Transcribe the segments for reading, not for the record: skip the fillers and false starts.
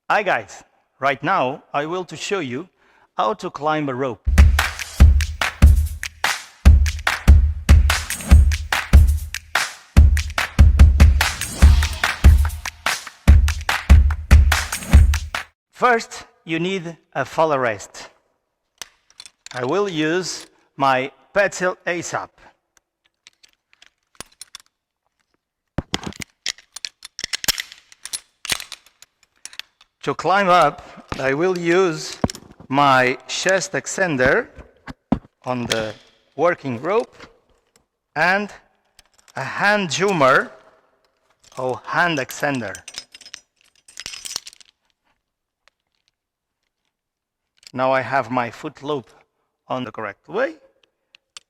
Hi guys, right now I will to show you how to climb a rope. First, you need a fall arrest. I will use my pencil ASAP. To climb up, I will use my chest extender on the working rope and a hand zoomer or hand extender. Now I have my foot loop on the correct way.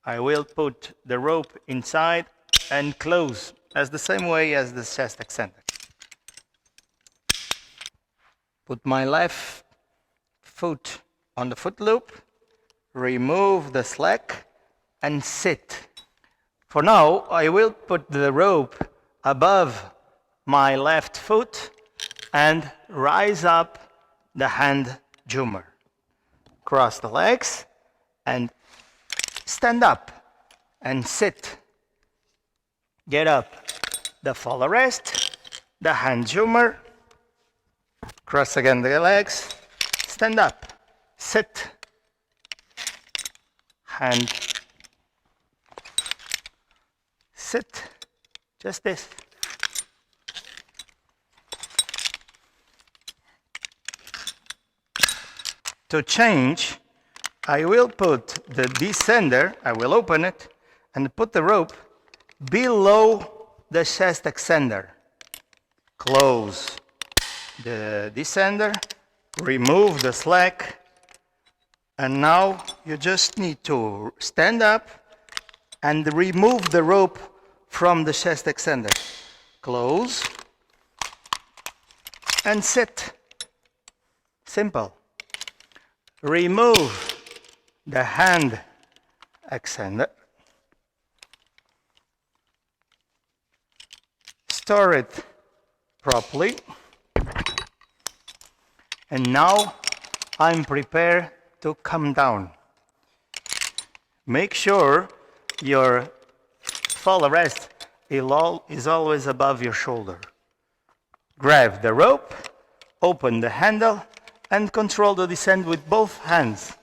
I will put the rope inside and close as the same way as the chest extender. Put my left foot on the foot loop, remove the slack and sit. For now, I will put the rope above my left foot and rise up the hand zoomer. Cross the legs and stand up and sit. Get up. The fall arrest, the hand zoomer. Cross again the legs, stand up, sit, hand, sit, just this. To change, I will put the descender, I will open it, and put the rope below the chest extender. Close the descender, remove the slack, and now you just need to stand up and remove the rope from the chest extender. Close and sit. Simple. Remove the hand extender. Store it properly. And now I'm prepared to come down. Make sure your fall arrest is always above your shoulder. Grab the rope, open the handle, and control the descent with both hands.